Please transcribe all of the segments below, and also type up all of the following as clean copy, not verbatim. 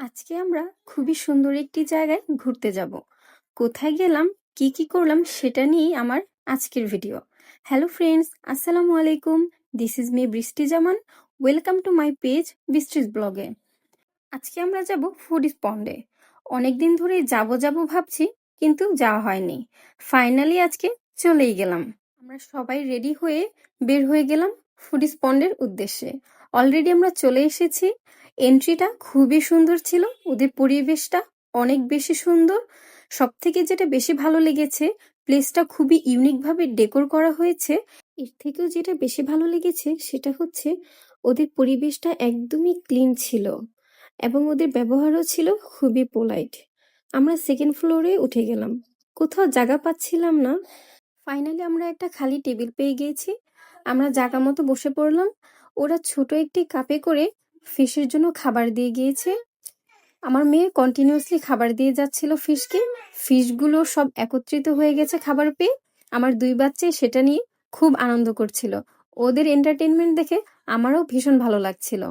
আজকে আমরা খুবই সুন্দর একটি জায়গায় ঘুরতে যাব। কোথায় গেলাম, কি করলাম সেটা নিয়েই আমার আজকের ভিডিও। হ্যালো ফ্রেন্ডস, আসসালামু আলাইকুম। দিস ইজ মি বৃষ্টি জামান। ওয়েলকাম টু মাই পেজ বৃষ্টিস ব্লগে। আজকে আমরা যাব ফুডিস পন্ডে। অনেকদিন ধরেই যাব ভাবছি, কিন্তু যাওয়া হয়নি। ফাইনালি আজকে চলেই গেলাম। আমরা সবাই রেডি হয়ে বের হয়ে গেলাম ফুডিস পন্ডের উদ্দেশ্যে। অলরেডি আমরা চলে এসেছি। এন্ট্রিটা খুবই সুন্দর ছিল, ওদের পরিবেশটা অনেক বেশি সুন্দর। সব থেকে যেটা বেশি ভালো লেগেছে, প্লেসটা খুবই ইউনিকভাবে ডেকোর করা হয়েছে। এর থেকেও যেটা বেশি ভালো লেগেছে সেটা হচ্ছে ওদের পরিবেশটা একদমই ক্লিন ছিল এবং ওদের ব্যবহারও ছিল খুবই পোলাইট। আমরা সেকেন্ড ফ্লোরে উঠে গেলাম, কোথাও জায়গা পাচ্ছিলাম না। ফাইনালি আমরা একটা খালি টেবিল পেয়ে গিয়েছি। আমরা জায়গা মতো বসে পড়লাম। ওরা ছোট একটি কাপে করে ফিশের জন্য খাবার দিয়ে গিয়েছে। আমার মেয়ে কন্টিনিউয়াসলি খাবার দিয়ে যাচ্ছিল ফিশকে। ফিশগুলো সব একত্রিত হয়ে গেছে খাবার পেয়ে। আমার দুই বাচ্চাই সেটা নিয়ে খুব আনন্দ করছিল। ওদের এন্টারটেনমেন্ট দেখে আমারও ভীষণ ভালো লাগছিল।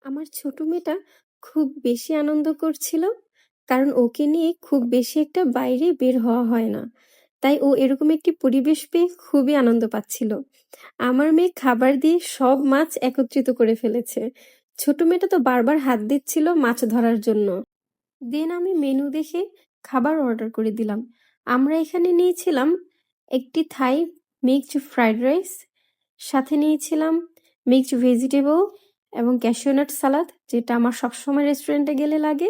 আমার ছোট মেয়েটা খুব বেশি আনন্দ করছিল, কারণ ওকে নিয়ে খুব বেশি একটা বাইরে বের হওয়া হয় না। তাই ও এরকম একটি পরিবেশ পেয়ে খুবই আনন্দ পাচ্ছিল। আমার মেয়ে খাবার দিয়ে সব মাছ একত্রিত করে ফেলেছে। ছোট মেয়েটা তো বারবার হাত দিচ্ছিল মাছ ধরার জন্য। দেন আমি মেনু দেখে খাবার অর্ডার করে দিলাম। আমরা এখানে নিয়েছিলাম একটি থাই মিক্সড ফ্রাইড রাইস, সাথে নিয়েছিলাম মিক্সড ভেজিটেবল এবং ক্যাশিউনাট সালাদ, যেটা আমার সবসময় রেস্টুরেন্টে গেলে লাগে।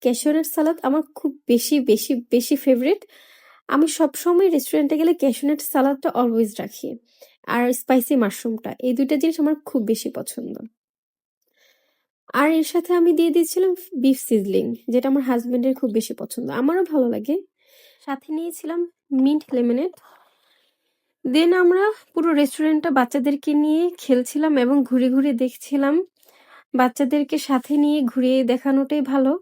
ক্যাশিউনাট সালাদ আমার খুব বেশি বেশি বেশি ফেভারিট। আমি সবসময় রেস্টুরেন্টে গেলে ক্যাশিউনাট সালাদটা অলওয়েজ রাখি, আর স্পাইসি মাশরুমটা, এই দুইটা জিনিস আমার খুব বেশি পছন্দ। আর এর সাথে আমি দিয়ে দিয়েছিলাম বিফ সিজলিং, যেটা আমার হাজবেন্ডের খুব বেশি পছন্দ, আমারও ভালো লাগে। সাথে নিয়েছিলাম মিন্ট লেমনেড। দেন আমরা পুরো রেস্টুরেন্টটা বাচ্চাদেরকে নিয়ে খেলছিলাম এবং ঘুরে ঘুরে দেখছিলাম। বাচ্চাদেরকে সাথে নিয়ে ঘুরিয়ে দেখানোটাই ভালো,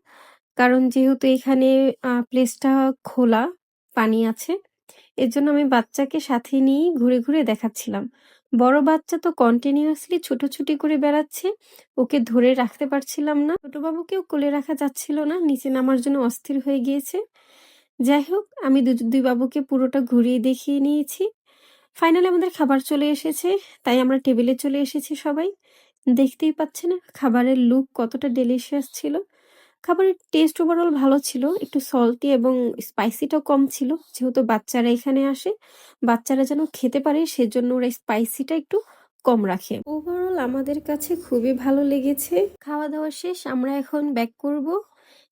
কারণ যেহেতু এখানে প্লেসটা খোলা, পানি আছে, এর জন্য আমি বাচ্চাকে সাথে নিয়ে ঘুরে ঘুরে দেখাচ্ছিলাম। বড় বাচ্চা তো কন্টিনিউয়াসলি ছুটোছুটি করে বেড়াচ্ছে, ওকে ধরে রাখতে পারছিলাম না। ছোট বাবুকেও কোলে রাখা যাচ্ছিল না, নিচে নামার জন্য অস্থির হয়ে গিয়েছে। যাই হোক, আমি দুই বাবুকে পুরোটা ঘুরিয়ে দেখিয়ে নিয়েছি। ফাইনালি আমাদের খাবার চলে এসেছে, তাই আমরা টেবিলে চলে এসেছি সবাই। দেখতেই পাচ্ছেন খাবারের লুক কতটা ডেলিশিয়াস ছিল। খাবারের টেস্ট ওভারঅল ভালো ছিল, একটু সল্টি এবং স্পাইসিটাও কম ছিল। যেহেতু বাচ্চারা এখানে আসে, বাচ্চারা যেন খেতে পারে সেজন্য ওরা স্পাইসিটা একটু কম রাখে। ওভারঅল আমাদের কাছে খুবই ভালো লেগেছে। খাওয়া দাওয়া শেষ, আমরা এখন ব্যাক করব,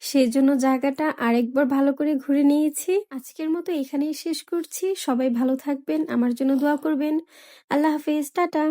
সেজন্য জায়গাটা আরেকবার ভালো করে ঘুরে নিয়েছি। আজকের মতো এখানেই শেষ করছি। সবাই ভালো থাকবেন, আমার জন্য দোয়া করবেন। আল্লাহ হাফেজ, টাটা।